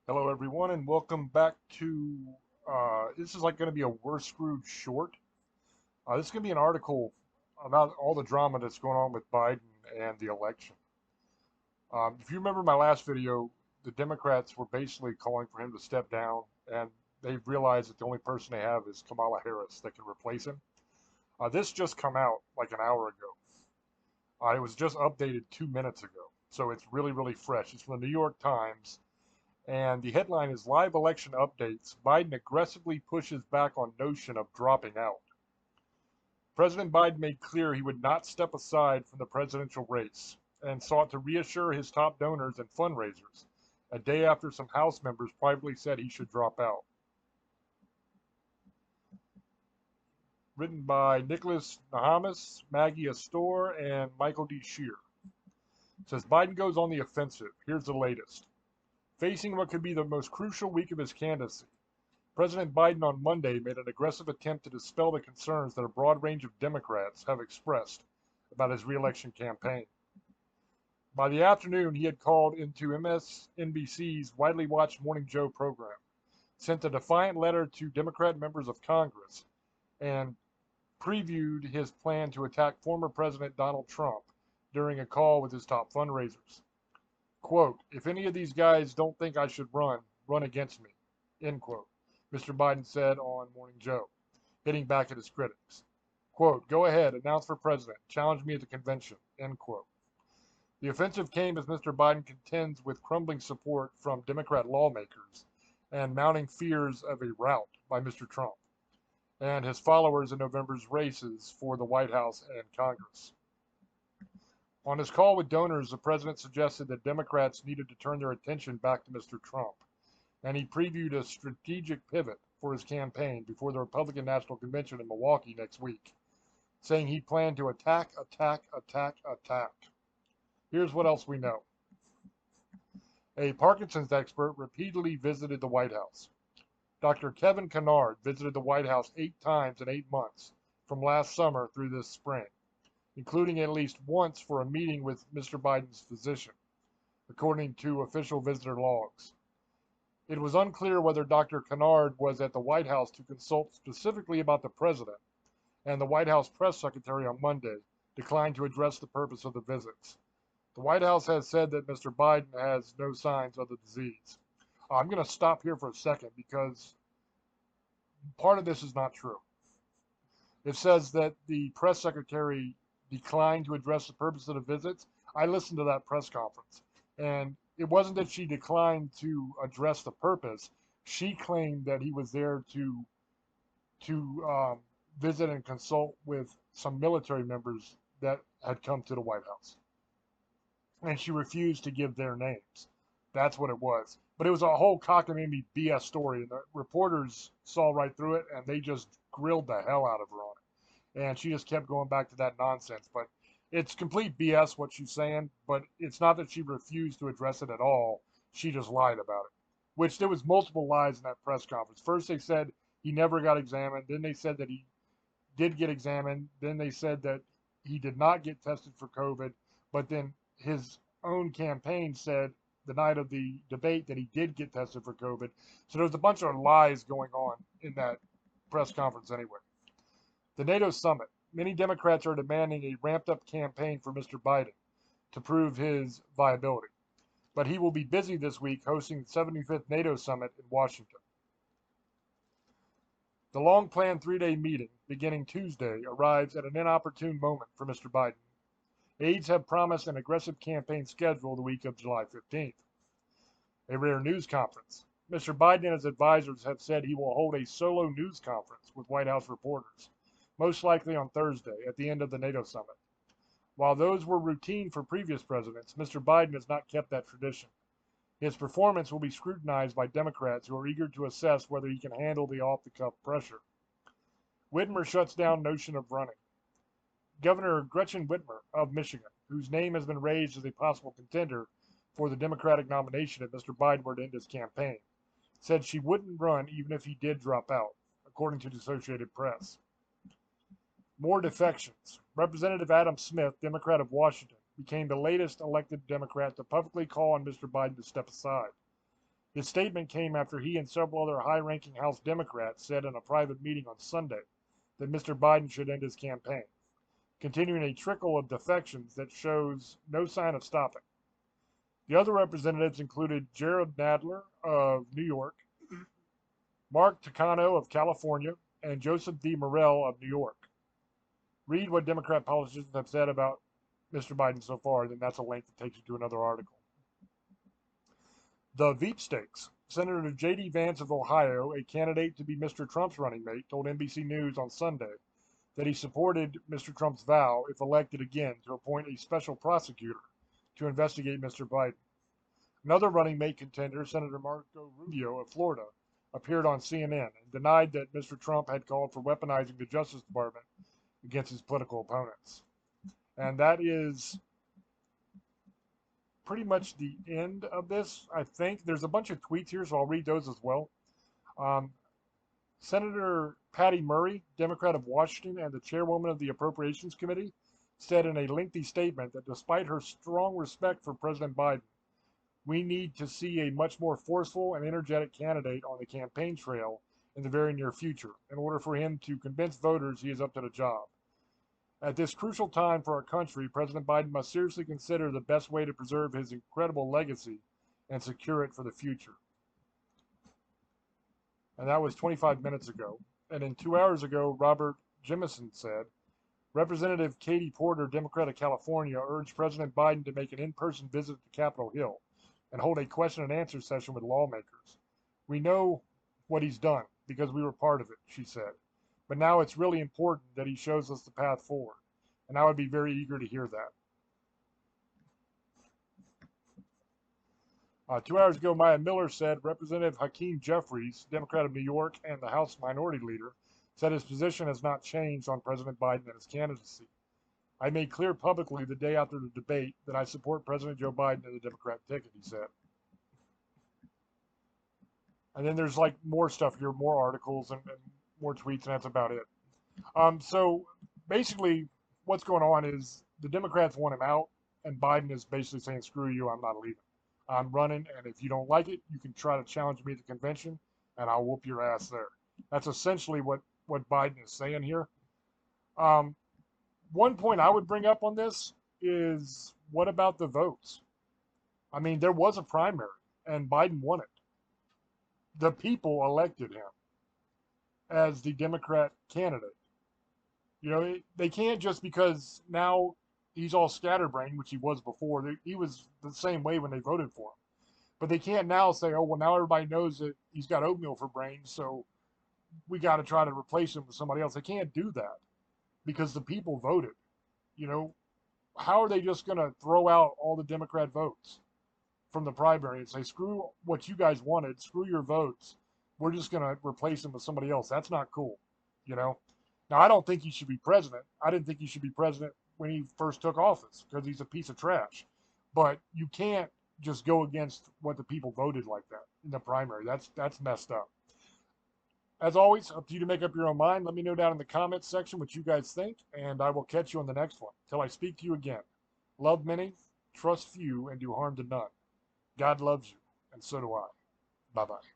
Hello, everyone, and welcome back to. This is like going to be a Worst Screwed short. This is going to be an article about all the drama that's going on with Biden and the election. If you remember my last video, the Democrats were basically calling for him to step down, and they've realized that the only person they have is Kamala Harris that can replace him. This just come out like an hour ago. It was just updated 2 minutes ago, so it's really, really fresh. It's from the New York Times. And the headline is Live Election Updates. Biden aggressively pushes back on notion of dropping out. President Biden made clear he would not step aside from the presidential race and sought to reassure his top donors and fundraisers a day after some House members privately said he should drop out. Written by Nicholas Nahamis, Maggie Astor, and Michael D. Shear. It says Biden goes on the offensive. Here's the latest. Facing what could be the most crucial week of his candidacy, President Biden on Monday made an aggressive attempt to dispel the concerns that a broad range of Democrats have expressed about his reelection campaign. By the afternoon, he had called into MSNBC's widely watched Morning Joe program, sent a defiant letter to Democrat members of Congress, and previewed his plan to attack former President Donald Trump during a call with his top fundraisers. Quote, if any of these guys don't think I should run against me, end quote, Mr. Biden said on Morning Joe, hitting back at his critics. Quote, go ahead, announce for president, challenge me at the convention, end quote. The offensive came as Mr. Biden contends with crumbling support from Democrat lawmakers and mounting fears of a rout by Mr. Trump and his followers in November's races for the White House and Congress. On his call with donors, the president suggested that Democrats needed to turn their attention back to Mr. Trump, and he previewed a strategic pivot for his campaign before the Republican National Convention in Milwaukee next week, saying he planned to attack, attack, attack, attack. Here's what else we know. A Parkinson's expert repeatedly visited the White House. Dr. Kevin Kennard visited the White House 8 times in 8 months, from last summer through this spring, including at least once for a meeting with Mr. Biden's physician, according to official visitor logs. It was unclear whether Dr. Kennard was at the White House to consult specifically about the president, and the White House press secretary on Monday declined to address the purpose of the visits. The White House has said that Mr. Biden has no signs of the disease. I'm going to stop here for a second because part of this is not true. It says that the press secretary declined to address the purpose of the visits. I listened to that press conference, and it wasn't that she declined to address the purpose. She claimed that he was there to visit and consult with some military members that had come to the White House, and she refused to give their names. That's what it was. But it was a whole cockamamie BS story, and the reporters saw right through it, and they just grilled the hell out of her on it. And she just kept going back to that nonsense. But it's complete BS what she's saying, but it's not that she refused to address it at all. She just lied about it, which there was multiple lies in that press conference. First they said he never got examined. Then they said that he did get examined. Then they said that he did not get tested for COVID. But then his own campaign said the night of the debate that he did get tested for COVID. So there was a bunch of lies going on in that press conference anyway. The NATO summit. Many Democrats are demanding a ramped up campaign for Mr. Biden to prove his viability. But he will be busy this week hosting the 75th NATO summit in Washington. The long planned 3 day meeting, beginning Tuesday, arrives at an inopportune moment for Mr. Biden. Aides have promised an aggressive campaign schedule the week of July 15th. A rare news conference. Mr. Biden and his advisors have said he will hold a solo news conference with White House reporters, most likely on Thursday at the end of the NATO summit. While those were routine for previous presidents, Mr. Biden has not kept that tradition. His performance will be scrutinized by Democrats who are eager to assess whether he can handle the off-the-cuff pressure. Whitmer shuts down notion of running. Governor Gretchen Whitmer of Michigan, whose name has been raised as a possible contender for the Democratic nomination if Mr. Biden were to end his campaign, said she wouldn't run even if he did drop out, according to the Associated Press. More defections. Representative Adam Smith, Democrat of Washington, became the latest elected Democrat to publicly call on Mr. Biden to step aside. His statement came after he and several other high-ranking House Democrats said in a private meeting on Sunday that Mr. Biden should end his campaign, continuing a trickle of defections that shows no sign of stopping. The other representatives included Jared Nadler of New York, Mark Takano of California, and Joseph D. Morell of New York. Read what Democrat politicians have said about Mr. Biden so far, then that's a link that takes you to another article. The Veep stakes. Senator J.D. Vance of Ohio, a candidate to be Mr. Trump's running mate, told NBC News on Sunday that he supported Mr. Trump's vow, if elected again, to appoint a special prosecutor to investigate Mr. Biden. Another running mate contender, Senator Marco Rubio of Florida, appeared on CNN and denied that Mr. Trump had called for weaponizing the Justice Department against his political opponents. And that is pretty much the end of this, I think. There's a bunch of tweets here, so I'll read those as well. Senator Patty Murray, Democrat of Washington and the chairwoman of the Appropriations Committee, said in a lengthy statement that despite her strong respect for President Biden, we need to see a much more forceful and energetic candidate on the campaign trail in the very near future in order for him to convince voters he is up to the job. At this crucial time for our country, President Biden must seriously consider the best way to preserve his incredible legacy and secure it for the future. And that was 25 minutes ago. And then 2 hours ago, Robert Jimison said, Representative Katie Porter, Democrat of California, urged President Biden to make an in-person visit to Capitol Hill and hold a question and answer session with lawmakers. We know what he's done because we were part of it, she said. But now it's really important that he shows us the path forward. And I would be very eager to hear that. 2 hours ago, Maya Miller said Representative Hakeem Jeffries, Democrat of New York and the House Minority Leader, said his position has not changed on President Biden and his candidacy. I made clear publicly the day after the debate that I support President Joe Biden and the Democrat ticket, he said. And then there's like more stuff here, more articles and more tweets, and that's about it. So basically, what's going on is the Democrats want him out, and Biden is basically saying, screw you, I'm not leaving. I'm running, and if you don't like it, you can try to challenge me at the convention, and I'll whoop your ass there. That's essentially what Biden is saying here. One point I would bring up on this is, what about the votes? I mean, there was a primary, and Biden won it. The people elected him as the Democrat candidate. You know, they can't just because now he's all scatterbrained, which he was before. He was the same way when they voted for him. But they can't now say, oh, well, now everybody knows that he's got oatmeal for brains, so we got to try to replace him with somebody else. They can't do that because the people voted. You know, how are they just going to throw out all the Democrat votes from the primary and say, screw what you guys wanted, screw your votes, we're just going to replace him with somebody else? That's not cool, you know? Now, I don't think he should be president. I didn't think he should be president when he first took office because he's a piece of trash. But you can't just go against what the people voted like that in the primary. That's messed up. As always, up to you to make up your own mind. Let me know down in the comments section what you guys think, and I will catch you on the next one. Till I speak to you again. Love many, trust few, and do harm to none. God loves you, and so do I. Bye-bye.